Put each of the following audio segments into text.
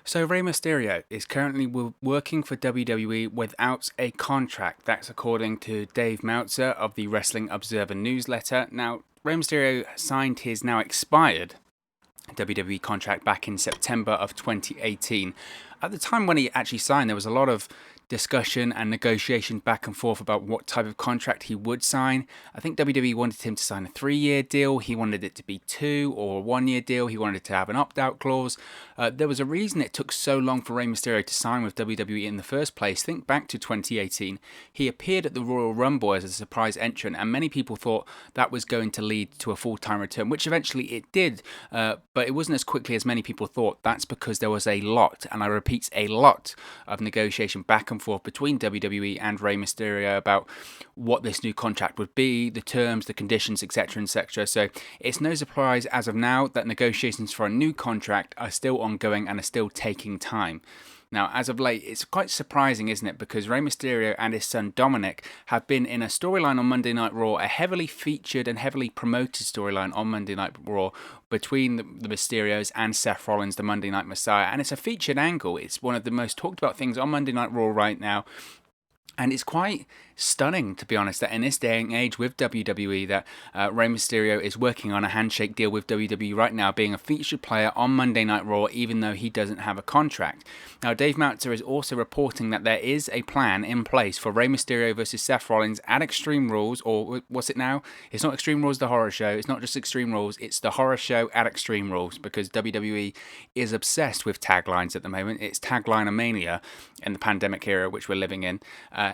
So Rey Mysterio is currently working for WWE without a contract. That's according to Dave Meltzer of the Wrestling Observer newsletter. Now, Rey Mysterio signed his now expired WWE contract back in September of 2018. At the time when he actually signed, there was a lot of discussion and negotiation back and forth about what type of contract he would sign. I think WWE wanted him to sign a 3-year deal. He wanted it to be 2 or a 1-year deal. He wanted to have an opt-out clause. There was a reason it took so long for Rey Mysterio to sign with WWE in the first place. Think back to 2018. He appeared at the Royal Rumble as a surprise entrant, and many people thought that was going to lead to a full-time return, which eventually it did, but it wasn't as quickly as many people thought. That's because there was a lot, and I repeat, a lot of negotiation back and forth between WWE and Rey Mysterio about what this new contract would be, the terms, the conditions, etc., etc. So it's no surprise as of now that negotiations for a new contract are still ongoing and are still taking time. Now, as of late, it's quite surprising, isn't it? Because Rey Mysterio and his son Dominik have been in a storyline on Monday Night Raw, a heavily featured and heavily promoted storyline on Monday Night Raw between the Mysterios and Seth Rollins, the Monday Night Messiah. And it's a featured angle. It's one of the most talked about things on Monday Night Raw right now. And it's quite stunning, to be honest, that in this day and age with WWE, that Rey Mysterio is working on a handshake deal with WWE right now, being a featured player on Monday Night Raw, even though he doesn't have a contract. Now, Dave Meltzer is also reporting that there is a plan in place for Rey Mysterio versus Seth Rollins at Extreme Rules, or what's it now? It's not Extreme Rules, the horror show. It's not just Extreme Rules, it's the horror show at Extreme Rules, because WWE is obsessed with taglines at the moment. It's tagline mania in the pandemic era, which we're living in.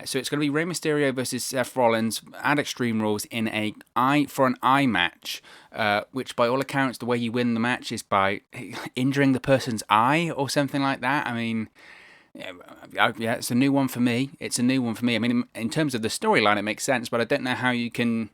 So it's going to be Rey Mysterio versus Seth Rollins at Extreme Rules in an eye match, which by all accounts, the way you win the match is by injuring the person's eye or something like that. I mean, yeah, it's a new one for me. It's a new one for me. I mean, in terms of the storyline, it makes sense, but I don't know how you can.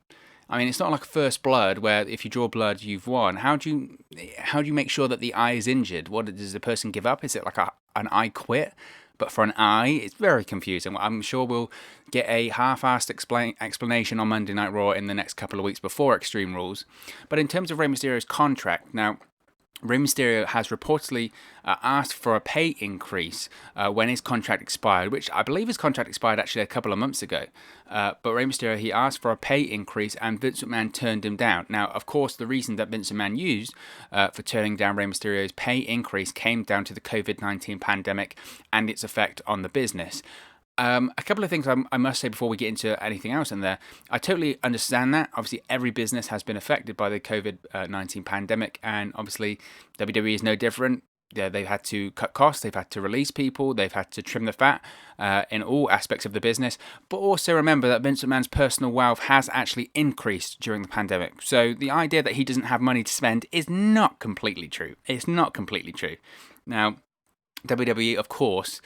I mean, it's not like First Blood, where if you draw blood, you've won. How do you make sure that the eye is injured? What does the person give up? Is it like an eye quit? But for an eye, it's very confusing. I'm sure we'll get a half-assed explanation on Monday Night Raw in the next couple of weeks before Extreme Rules. But in terms of Rey Mysterio's contract, now, Rey Mysterio has reportedly asked for a pay increase when his contract expired, which I believe his contract expired actually a couple of months ago. But Rey Mysterio, he asked for a pay increase and Vince McMahon turned him down. Now, of course, the reason that Vince McMahon used for turning down Rey Mysterio's pay increase came down to the COVID-19 pandemic and its effect on the business. A couple of things I must say before we get into anything else in there. I totally understand that. Obviously, every business has been affected by the COVID-19 pandemic, and obviously, WWE is no different. Yeah, they've had to cut costs, they've had to release people, they've had to trim the fat in all aspects of the business. But also remember that Vince McMahon's personal wealth has actually increased during the pandemic. So the idea that he doesn't have money to spend is not completely true. It's not completely true. Now, WWE, of course,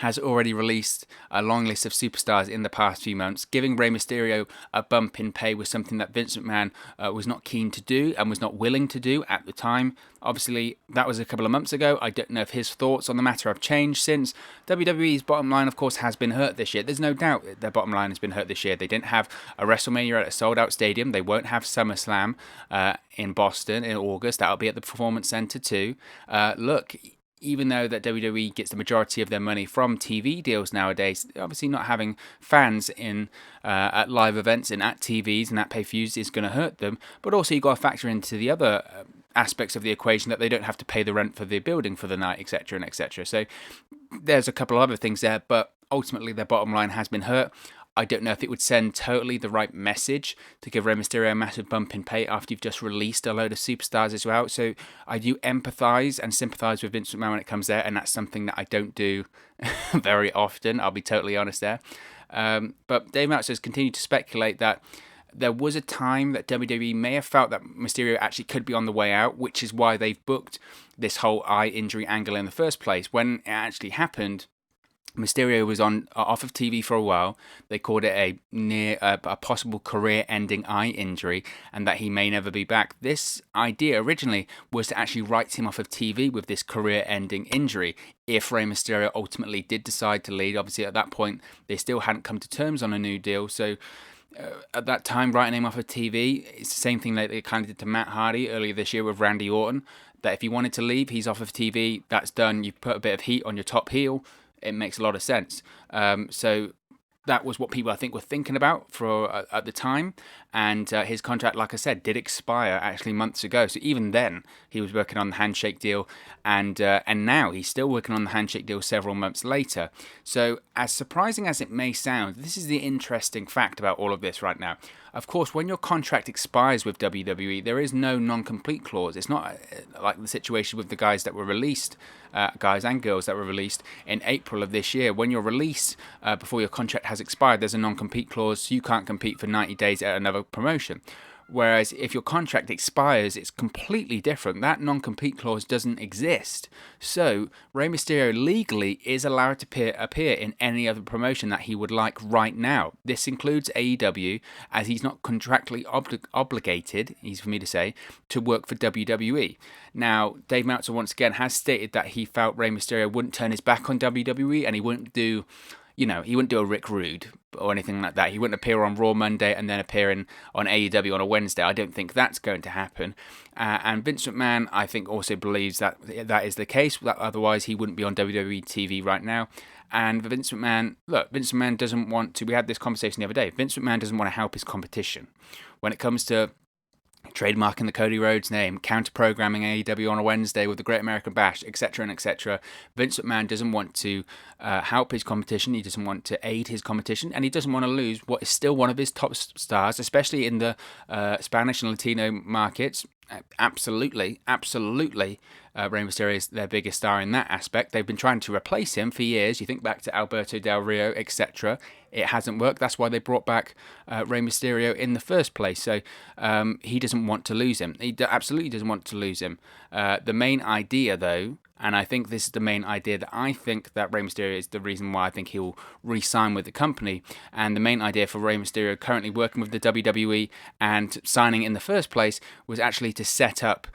has already released a long list of superstars in the past few months. Giving Rey Mysterio a bump in pay was something that Vince McMahon was not keen to do and was not willing to do at the time. Obviously, that was a couple of months ago. I don't know if his thoughts on the matter have changed since. WWE's bottom line, of course, has been hurt this year. There's no doubt that their bottom line has been hurt this year. They didn't have a WrestleMania at a sold-out stadium. They won't have SummerSlam in Boston in August. That'll be at the Performance Center too. Look, even though that WWE gets the majority of their money from TV deals nowadays, obviously not having fans in at live events and at TVs and at pay-per-views is going to hurt them. But also you've got to factor into the other aspects of the equation that they don't have to pay the rent for the building for the night, etc. and etc. So there's a couple of other things there, but ultimately their bottom line has been hurt. I don't know if it would send totally the right message to give Rey Mysterio a massive bump in pay after you've just released a load of superstars as well. So I do empathise and sympathise with Vince McMahon when it comes there, and that's something that I don't do very often. I'll be totally honest there. But Dave Meltzer has continued to speculate that there was a time that WWE may have felt that Mysterio actually could be on the way out, which is why they've booked this whole eye injury angle in the first place. When it actually happened, Mysterio was off of TV for a while. They called it a possible career-ending eye injury, and that he may never be back. This idea originally was to actually write him off of TV with this career-ending injury. If Rey Mysterio ultimately did decide to leave, obviously at that point they still hadn't come to terms on a new deal, so at that time, writing him off of TV, it's the same thing that they kind of did to Matt Hardy earlier this year with Randy Orton. that if he wanted to leave, he's off of TV. That's done. You've put a bit of heat on your top heel. It makes a lot of sense. So that was what people, I think, were thinking about for at the time. And his contract, like I said, did expire actually months ago. So even then, he was working on the handshake deal, and now he's still working on the handshake deal several months later. So as surprising as it may sound, this is the interesting fact about all of this right now. Of course, when your contract expires with WWE, there is no non-compete clause. It's not like the situation with the guys that were released, guys and girls that were released in April of this year. When you're released before your contract has expired, there's a non-compete clause. So you can't compete for 90 days at another promotion. Whereas if your contract expires, it's completely different. That non-compete clause doesn't exist. So Rey Mysterio legally is allowed to appear in any other promotion that he would like right now. This includes AEW, as he's not contractually obligated, easy for me to say, to work for WWE. Now, Dave Meltzer once again has stated that he felt Rey Mysterio wouldn't turn his back on WWE and he wouldn't do a Rick Rude or anything like that. He wouldn't appear on Raw Monday and then appear on AEW on a Wednesday. I don't think that's going to happen. And Vince McMahon, I think, also believes that that is the case. That otherwise, he wouldn't be on WWE TV right now. And Vince McMahon doesn't want to. We had this conversation the other day. Vince McMahon doesn't want to help his competition when it comes to trademarking the Cody Rhodes name, counter-programming AEW on a Wednesday with the Great American Bash, etc. and etc. Vince McMahon doesn't want to help his competition. He doesn't want to aid his competition, and he doesn't want to lose what is still one of his top stars, especially in the Spanish and Latino markets. Absolutely. Rey Mysterio is their biggest star in that aspect. They've been trying to replace him for years. You think back to Alberto Del Rio, etc. It hasn't worked. That's why they brought back Rey Mysterio in the first place. So he doesn't want to lose him. He absolutely doesn't want to lose him. The main idea, though, and I think this is the main idea that I think that Rey Mysterio is the reason why I think he'll re-sign with the company. And the main idea for Rey Mysterio currently working with the WWE and signing in the first place was actually to set up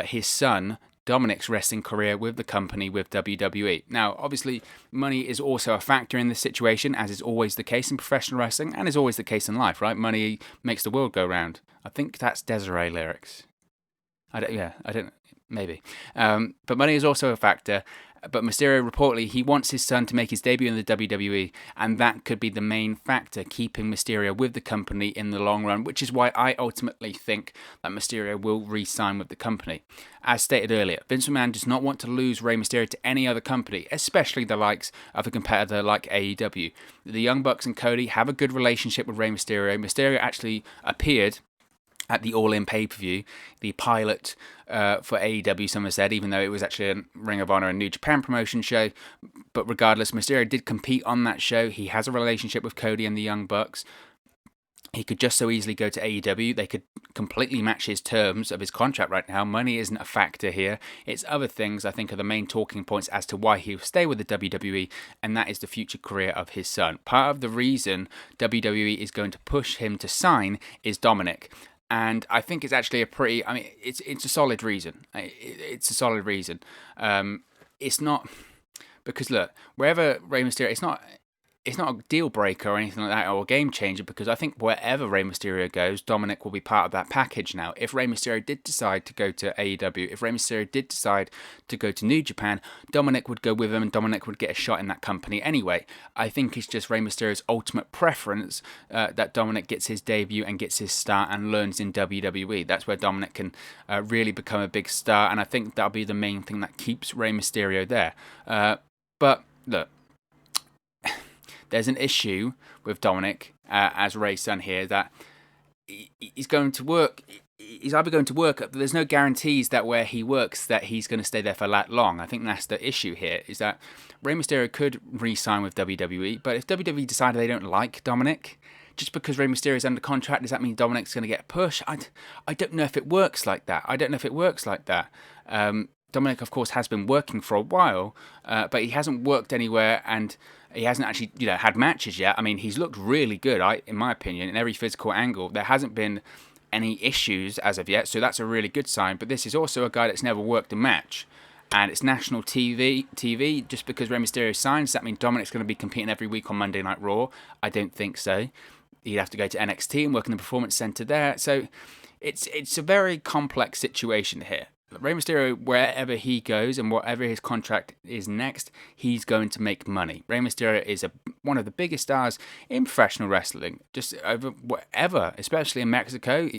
his son Dominik's wrestling career with the company, with WWE. Now, obviously, money is also a factor in this situation, as is always the case in professional wrestling, and is always the case in life, right? Money makes the world go round. I think that's Desiree lyrics. Maybe. But money is also a factor. But Mysterio reportedly, he wants his son to make his debut in the WWE, and that could be the main factor keeping Mysterio with the company in the long run, which is why I ultimately think that Mysterio will re-sign with the company. As stated earlier, Vince McMahon does not want to lose Rey Mysterio to any other company, especially the likes of a competitor like AEW. The Young Bucks and Cody have a good relationship with Rey Mysterio. Mysterio actually appeared at the All In pay-per-view, the pilot for AEW, some have said, even though it was actually a Ring of Honor and New Japan promotion show. But regardless, Mysterio did compete on that show. He has a relationship with Cody and the Young Bucks. He could just so easily go to AEW. They could completely match his terms of his contract right now. Money isn't a factor here. It's other things, I think, are the main talking points as to why he'll stay with the WWE, and that is the future career of his son. Part of the reason WWE is going to push him to sign is Dominik. And I think it's actually it's a solid reason. It's a solid reason. It's not, because look, wherever Rey Mysterio, it's not a deal breaker or anything like that, or a game changer, because I think wherever Rey Mysterio goes, Dominik will be part of that package now. If Rey Mysterio did decide to go to AEW, if Rey Mysterio did decide to go to New Japan, Dominik would go with him, and Dominik would get a shot in that company anyway. I think it's just Rey Mysterio's ultimate preference that Dominik gets his debut and gets his start and learns in WWE. That's where Dominik can really become a big star, and I think that'll be the main thing that keeps Rey Mysterio there. But look, there's an issue with Dominik as Rey's son here, that he's going to work. He's either going to work, but there's no guarantees that where he works that he's going to stay there for that long. I think that's the issue here, is that Rey Mysterio could re-sign with WWE, but if WWE decided they don't like Dominik, just because Rey Mysterio is under contract, does that mean Dominik's going to get a push? I don't know if it works like that. Dominik, of course, has been working for a while, but he hasn't worked anywhere, and he hasn't actually, had matches yet. I mean, he's looked really good, in my opinion, in every physical angle. There hasn't been any issues as of yet, so that's a really good sign. But this is also a guy that's never worked a match, and it's national TV. Just because Rey Mysterio signs, does that mean Dominik's going to be competing every week on Monday Night Raw? I don't think so. He'd have to go to NXT and work in the Performance Center there. So it's a very complex situation here. Rey Mysterio, wherever he goes and whatever his contract is next, he's going to make money. Rey Mysterio is one of the biggest stars in professional wrestling, just over whatever, especially in Mexico.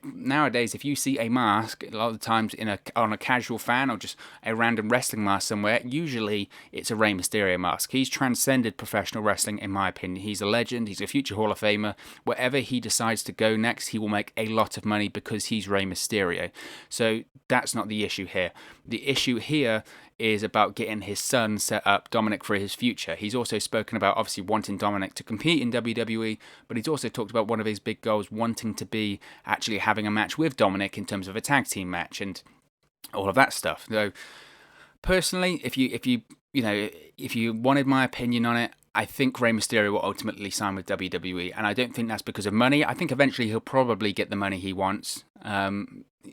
Nowadays, if you see a mask, a lot of the times on a casual fan or just a random wrestling mask somewhere, usually it's a Rey Mysterio mask. He's transcended professional wrestling, in my opinion. He's a legend. He's a future Hall of Famer. Wherever he decides to go next, he will make a lot of money because he's Rey Mysterio. So that's not the issue here. The issue here is about getting his son set up, Dominik, for his future. He's also spoken about obviously wanting Dominik to compete in WWE, but he's also talked about one of his big goals wanting to be actually having a match with Dominik in terms of a tag team match and all of that stuff. So personally, if you wanted my opinion on it, I think Rey Mysterio will ultimately sign with WWE, and I don't think that's because of money. I think eventually he'll probably get the money he wants.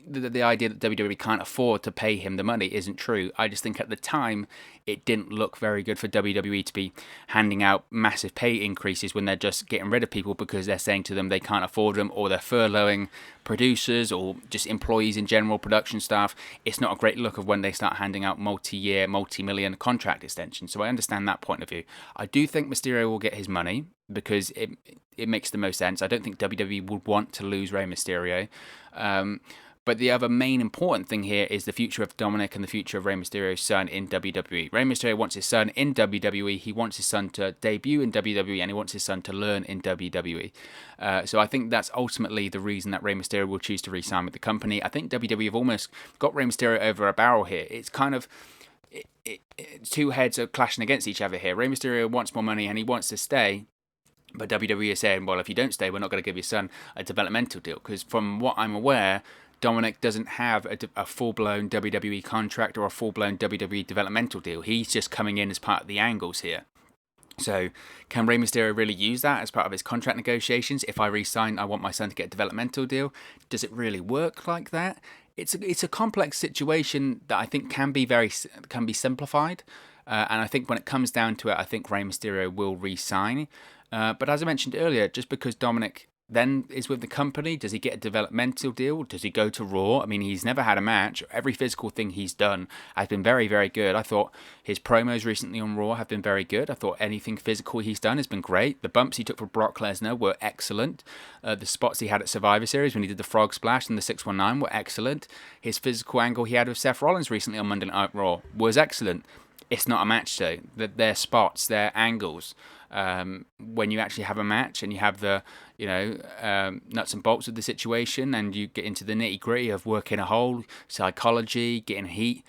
The idea that WWE can't afford to pay him the money isn't true. I just think at the time it didn't look very good for WWE to be handing out massive pay increases when they're just getting rid of people because they're saying to them they can't afford them, or they're furloughing producers or just employees in general, production staff. It's not a great look of when they start handing out multi-year, multi-million contract extensions. So I understand that point of view. I do think Mysterio will get his money because it makes the most sense. I don't think WWE would want to lose Rey Mysterio. But the other main important thing here is the future of Dominik and the future of Rey Mysterio's son in WWE. Rey Mysterio wants his son in WWE. He wants his son to debut in WWE, and he wants his son to learn in WWE. So I think that's ultimately the reason that Rey Mysterio will choose to re-sign with the company. I think WWE have almost got Rey Mysterio over a barrel here. It's kind of two heads are clashing against each other here. Rey Mysterio wants more money and he wants to stay. But WWE is saying, well, if you don't stay, we're not going to give your son a developmental deal. Because from what I'm aware, Dominik doesn't have a full-blown WWE contract or a full-blown WWE developmental deal. He's just coming in as part of the angles here. So can Rey Mysterio really use that as part of his contract negotiations? If I re-sign, I want my son to get a developmental deal. Does it really work like that? It's a complex situation that I think can be simplified. And I think when it comes down to it, I think Rey Mysterio will re-sign. But as I mentioned earlier, just because Dominik then is with the company, does he get a developmental deal? Does he go to Raw? I mean, he's never had a match. Every physical thing he's done has been very, very good. I thought his promos recently on Raw have been very good. I thought anything physical he's done has been great. The bumps he took for Brock Lesnar were excellent. The spots he had at Survivor Series when he did the Frog Splash and the 619 were excellent. His physical angle he had with Seth Rollins recently on Monday Night Raw was excellent. It's not a match though. Their spots, their angles. When you actually have a match and you have the nuts and bolts of the situation and you get into the nitty gritty of working a hole, psychology, getting heat,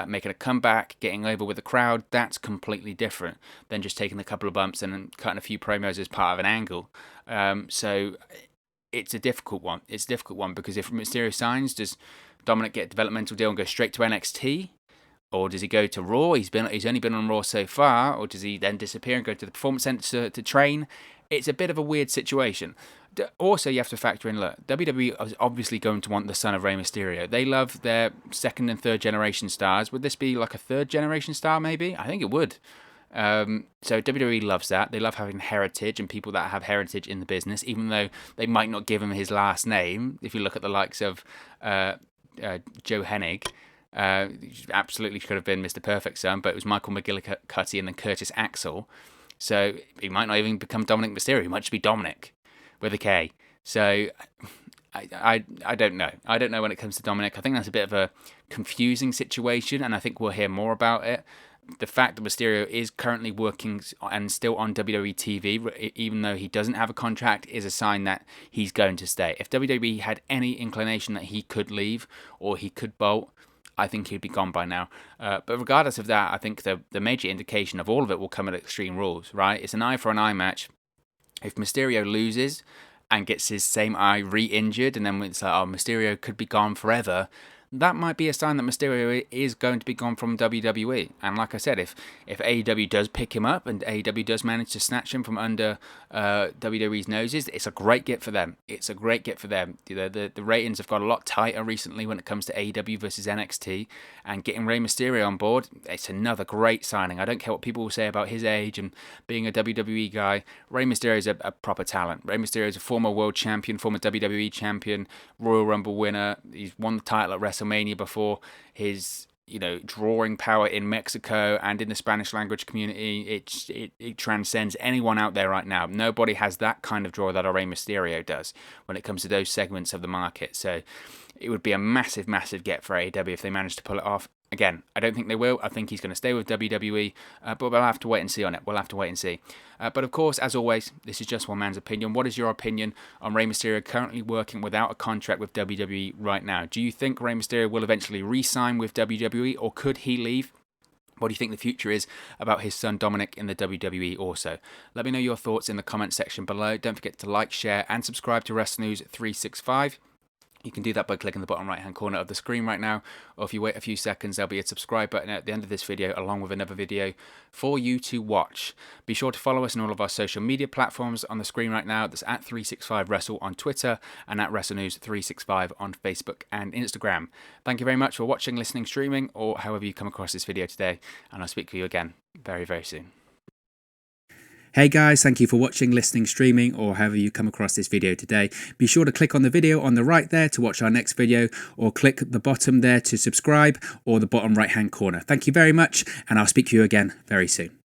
making a comeback, getting over with the crowd, that's completely different than just taking a couple of bumps and cutting a few promos as part of an angle. So it's a difficult one. It's a difficult one because if Mysterio signs, does Dominik get a developmental deal and go straight to NXT? Or does he go to Raw? He's only been on Raw so far. Or does he then disappear and go to the Performance Center to train? It's a bit of a weird situation. Also, you have to factor in, look, WWE is obviously going to want the son of Rey Mysterio. They love their second and third generation stars. Would this be like a third generation star maybe? I think it would. So WWE loves that. They love having heritage and people that have heritage in the business, even though they might not give him his last name. If you look at the likes of Joe Hennig, absolutely could have been Mr. Perfect son, but it was Michael McGillicuddy and then Curtis Axel. So he might not even become Dominik Mysterio. He might just be Dominik with a K. So I don't know. I don't know when it comes to Dominik. I think that's a bit of a confusing situation, and I think we'll hear more about it. The fact that Mysterio is currently working and still on WWE TV, even though he doesn't have a contract, is a sign that he's going to stay. If WWE had any inclination that he could leave or he could bolt, I think he'd be gone by now. But regardless of that, I think the major indication of all of it will come at Extreme Rules, right? It's an eye for an eye match. If Mysterio loses and gets his same eye re-injured, and then it's like, oh, Mysterio could be gone forever, that might be a sign that Mysterio is going to be gone from WWE. And like I said, if AEW does pick him up and AEW does manage to snatch him from under WWE's noses, it's a great get for them. It's a great get for them. The ratings have got a lot tighter recently when it comes to AEW versus NXT, and getting Rey Mysterio on board, it's another great signing. I don't care what people will say about his age and being a WWE guy. Rey Mysterio is a proper talent. Rey Mysterio is a former world champion, former WWE champion, Royal Rumble winner. He's won the title at WrestleMania. WrestleMania before, his drawing power in Mexico and in the Spanish language community, it transcends anyone out there right now. Nobody has that kind of draw that Rey Mysterio does when it comes to those segments of the market. So it would be a massive, massive get for AEW if they manage to pull it off. Again, I don't think they will. I think he's going to stay with WWE, but we'll have to wait and see on it. We'll have to wait and see. But of course, as always, this is just one man's opinion. What is your opinion on Rey Mysterio currently working without a contract with WWE right now? Do you think Rey Mysterio will eventually re-sign with WWE, or could he leave? What do you think the future is about his son Dominik in the WWE also? Let me know your thoughts in the comment section below. Don't forget to like, share, and subscribe to Wrestle News 365. You can do that by clicking the bottom right hand corner of the screen right now, or if you wait a few seconds, there'll be a subscribe button at the end of this video along with another video for you to watch. Be sure to follow us on all of our social media platforms on the screen right now. That's at 365Wrestle on Twitter and at WrestleNews365 on Facebook and Instagram. Thank you very much for watching, listening, streaming, or however you come across this video today, and I'll speak to you again very, very soon. Hey guys, thank you for watching, listening, streaming, or however you come across this video today. Be sure to click on the video on the right there to watch our next video, or click the bottom there to subscribe, or the bottom right hand corner. Thank you very much, and I'll speak to you again very soon.